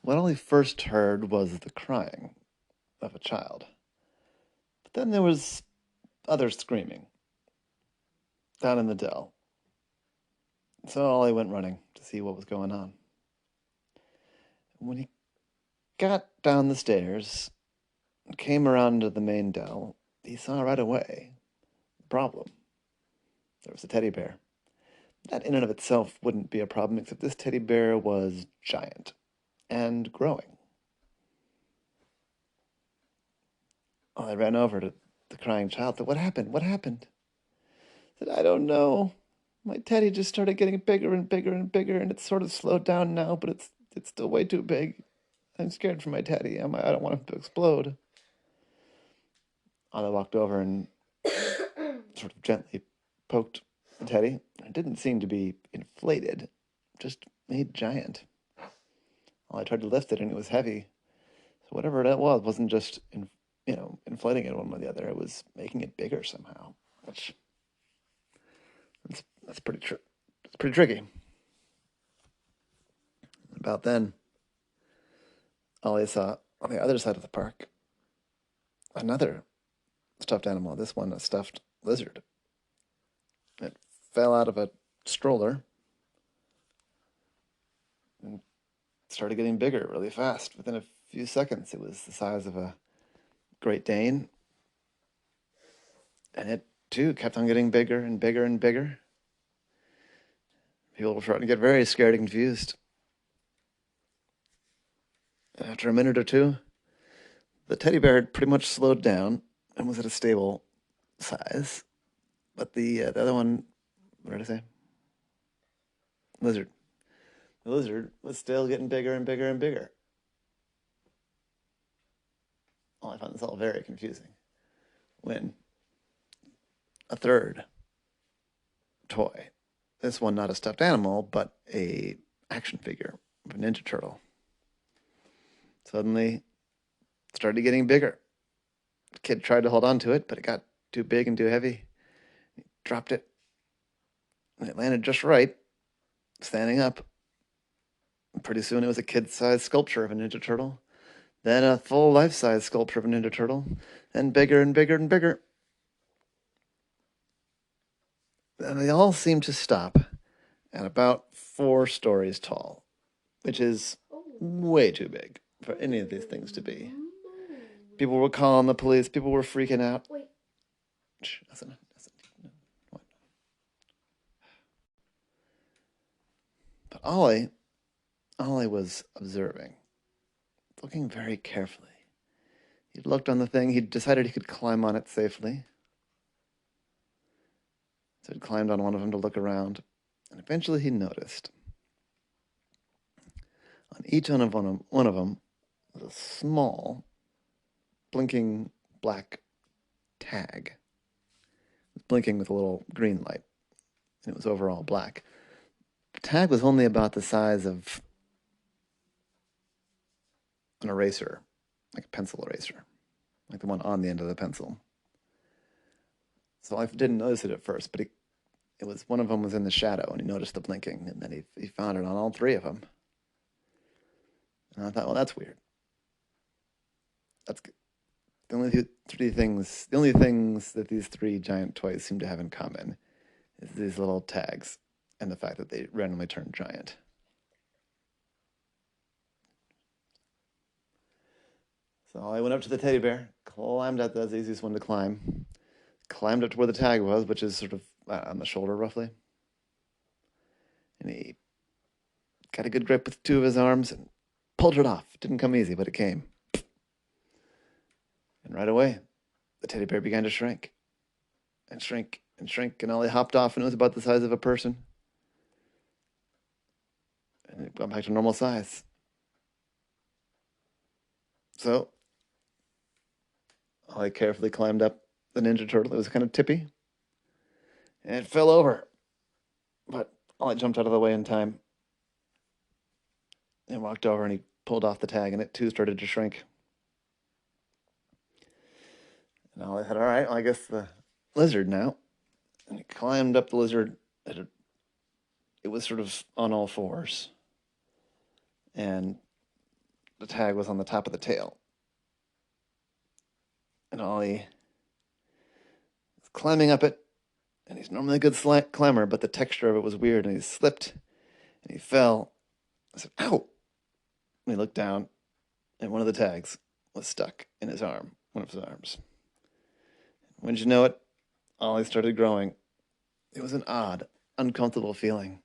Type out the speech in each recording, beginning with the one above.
What Ollie first heard was the crying of a child. But then there was other screaming down in the dell. So Ollie went running to see what was going on. When he got down the stairs and came around to the main dell, he saw right away the problem. There was a teddy bear. That in and of itself wouldn't be a problem, except this teddy bear was giant and growing. Ollie ran over to the crying child. Said, "What happened? What happened?" Said, "I don't know. My teddy just started getting bigger and bigger and bigger, and it's sort of slowed down now, but it's still way too big. I'm scared for my teddy. I don't want him to explode." Anna walked over and sort of gently poked the teddy. It didn't seem to be inflated, just made giant. Well, I tried to lift it, and it was heavy. So whatever that was wasn't just inflating it one way or the other. It was making it bigger somehow. Which that's it's pretty tricky. About then, Ollie saw on the other side of the park another stuffed animal. This one, a stuffed lizard. It fell out of a stroller and started getting bigger really fast. Within a few seconds, it was the size of a Great Dane. And it, too, kept on getting bigger and bigger and bigger. People were starting to get very scared and confused. And after a minute or two, the teddy bear had pretty much slowed down and was at a stable size. But the other one, what did I say? Lizard. The lizard was still getting bigger and bigger and bigger. Well, I found this all very confusing. When a third toy, this one not a stuffed animal, but a action figure of a Ninja Turtle, suddenly started getting bigger. The kid tried to hold on to it, but it got too big and too heavy. He dropped it, and it landed just right, standing up. And pretty soon it was a kid-sized sculpture of a Ninja Turtle, then a full life-size sculpture of a Ninja Turtle, then bigger and bigger and bigger. And they all seemed to stop at about 4 stories tall, which is way too big for any of these things to be. People were calling the police. People were freaking out. Wait. Shh, what? But Ollie was observing, looking very carefully. He'd looked on the thing. He'd decided he could climb on it safely. So he climbed on one of them to look around, and eventually he noticed on each one of them was a small, blinking black tag. It was blinking with a little green light, and it was overall black. The tag was only about the size of an eraser, like a pencil eraser, like the one on the end of the pencil. So I didn't notice it at first, but it was one of them was in the shadow, and he noticed the blinking, and then he found it on all 3 of them. And I thought, well, that's weird. That's good. The only things that these 3 giant toys seem to have in common is these little tags and the fact that they randomly turn giant. So I went up to the teddy bear, climbed up. That's the easiest one to climb. Climbed up to where the tag was, which is sort of on the shoulder roughly. And he got a good grip with 2 of his arms and pulled it off. It didn't come easy, but it came. And right away, the teddy bear began to shrink and shrink and shrink, and Ollie hopped off, and it was about the size of a person. And it went back to normal size. So Ollie carefully climbed up the Ninja Turtle. It was kind of tippy, and it fell over. But Ollie jumped out of the way in time and walked over, and he pulled off the tag, and it too started to shrink. And Ollie said, "All right, well, I guess the lizard now." And he climbed up the lizard. It was sort of on all 4s. And the tag was on the top of the tail. And Ollie was climbing up it, and he's normally a good climber, but the texture of it was weird, and he slipped, and he fell. I said, ow! And he looked down, and one of the tags was stuck in his arm, one of his arms. When did you know it? Ollie started growing. It was an odd, uncomfortable feeling.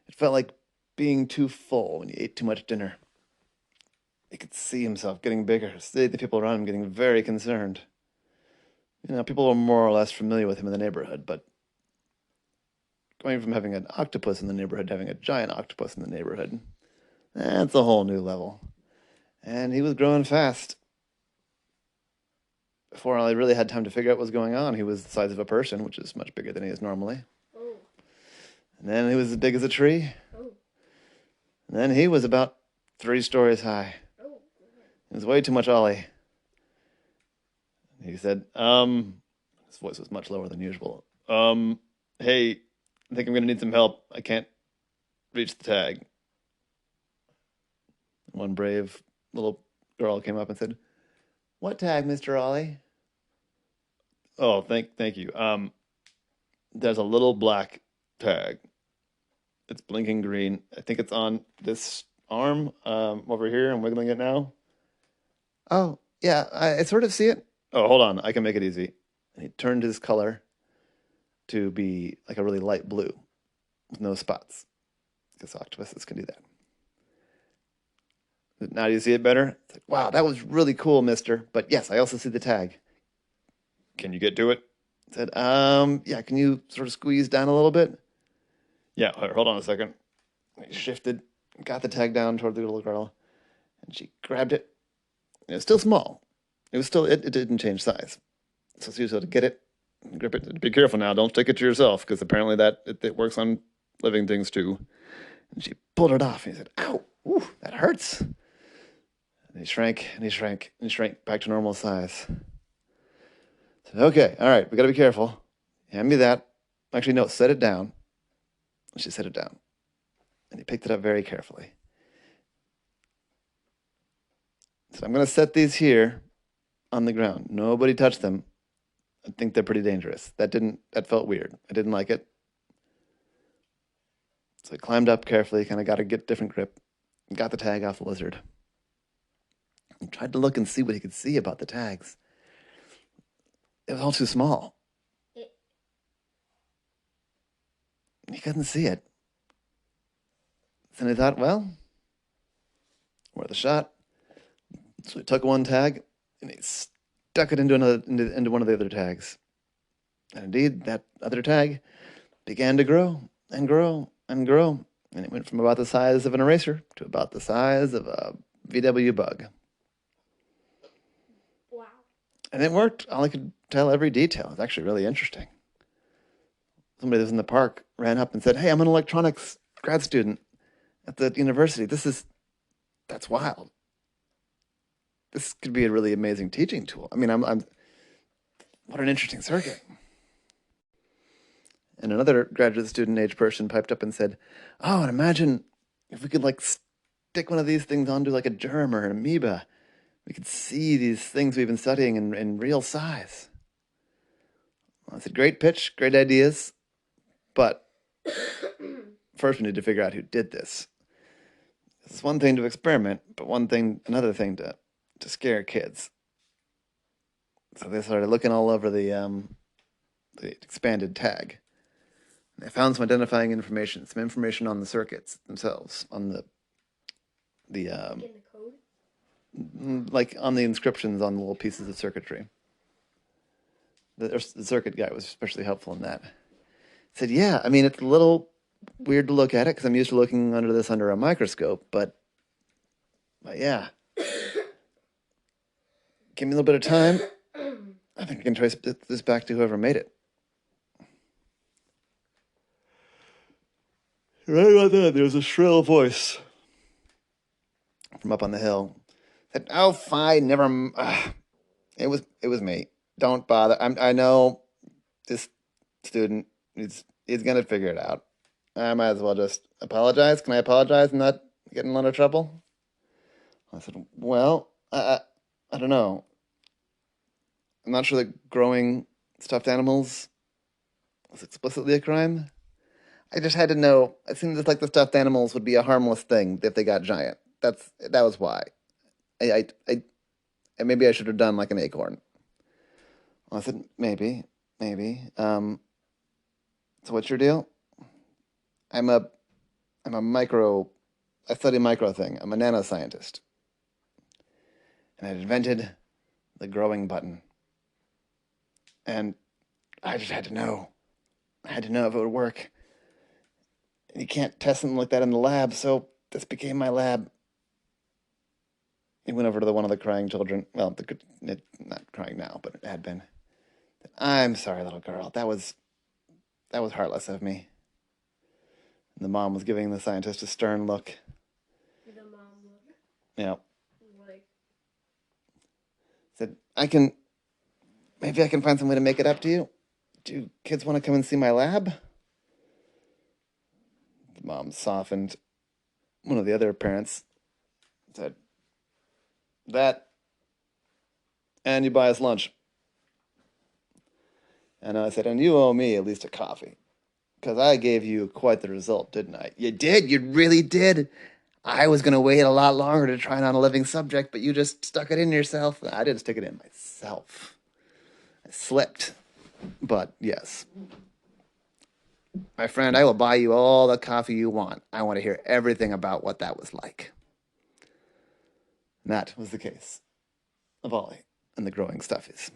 It felt like being too full when you ate too much dinner. He could see himself getting bigger, see the people around him getting very concerned. People were more or less familiar with him in the neighborhood, but going from having an octopus in the neighborhood to having a giant octopus in the neighborhood, that's a whole new level. And he was growing fast. Before I really had time to figure out what was going on, he was the size of a person, which is much bigger than he is normally. Oh. And then he was as big as a tree. Oh. And then he was about 3 stories high. Oh. It was way too much Ollie. He said, his voice was much lower than usual. Hey, I think I'm going to need some help. I can't reach the tag. One brave little girl came up and said, what tag, Mr. Ollie? Oh, thank you. There's a little black tag. It's blinking green. I think it's on this arm over here. I'm wiggling it now. Oh, yeah, I sort of see it. Oh, hold on. I can make it easy. And he turned his color to be like a really light blue with no spots. Because octopuses can do that. Now do you see it better? It's like, wow, that was really cool, mister. But yes, I also see the tag. Can you get to it? I said, yeah, can you sort of squeeze down a little bit? Yeah, hold on a second. He shifted, got the tag down toward the little girl, and she grabbed it. It was still small. It didn't change size. So she was able to get it, grip it. Be careful now, don't stick it to yourself, because apparently it works on living things too. And she pulled it off, and he said, ow, ooh, that hurts. And he shrank, and he shrank, and he shrank back to normal size. I said, okay, all right, we gotta be careful. Hand me that. Actually, no, set it down. And she set it down. And he picked it up very carefully. So I'm going to set these here on the ground. Nobody touch them. I think they're pretty dangerous. That felt weird. I didn't like it. So I climbed up carefully, kind of got a different grip, and got the tag off the lizard. He tried to look and see what he could see about the tags. It was all too small. He couldn't see it. And he thought, well, worth a shot. So he took one tag and he stuck it into one of the other tags. And indeed, that other tag began to grow and grow and grow. And it went from about the size of an eraser to about the size of a VW bug. Wow. And it worked. Ollie could tell every detail. It's actually really interesting. Somebody that was in the park ran up and said, hey, I'm an electronics grad student at the university. That's wild. This could be a really amazing teaching tool. I mean, what an interesting circuit. And another graduate student age person piped up and said, oh, and imagine if we could stick one of these things onto like a germ or an amoeba. We could see these things we've been studying in real size. Well, I said, great pitch, great ideas, but first we need to figure out who did this. It's one thing to experiment, but another thing to scare kids. So they started looking all over the expanded tag. And they found some identifying information, some information on the circuits themselves, on In the code? like on the inscriptions on the little pieces of circuitry. The circuit guy was especially helpful in that. He said, yeah, I mean, it's a little weird to look at it because I'm used to looking under a microscope, but yeah. Give me a little bit of time. I think I can trace this back to whoever made it. Right about then, there was a shrill voice from up on the hill. Said, "Oh, fine, never. It was me. Don't bother. I know this student is gonna figure it out. I might as well just apologize. Can I apologize and not get in a lot of trouble?" I said, well, I don't know. I'm not sure that growing stuffed animals was explicitly a crime. I just had to know. It seemed like the stuffed animals would be a harmless thing if they got giant. That was why. And maybe I should have done like an acorn. Well, I said maybe. So what's your deal? I'm a I'm a micro. I study micro thing. I'm a nanoscientist, and I invented the growing button. And I just had to know. I had to know if it would work. And you can't test something like that in the lab, so this became my lab. He went over to one of the crying children. Well, it's not crying now, but it had been. I'm sorry, little girl. That was heartless of me. And the mom was giving the scientist a stern look. The mom look Yeah. like Said, maybe I can find some way to make it up to you. Do kids want to come and see my lab? The mom softened. One of the other parents said, that, and you buy us lunch. And I said, and you owe me at least a coffee. Because I gave you quite the result, didn't I? You did? You really did? I was going to wait a lot longer to try it on a living subject, but you just stuck it in yourself. I didn't stick it in myself. I slipped. But yes, my friend, I will buy you all the coffee you want. I want to hear everything about what that was like. And that was the case of Ollie and the growing Stuffies.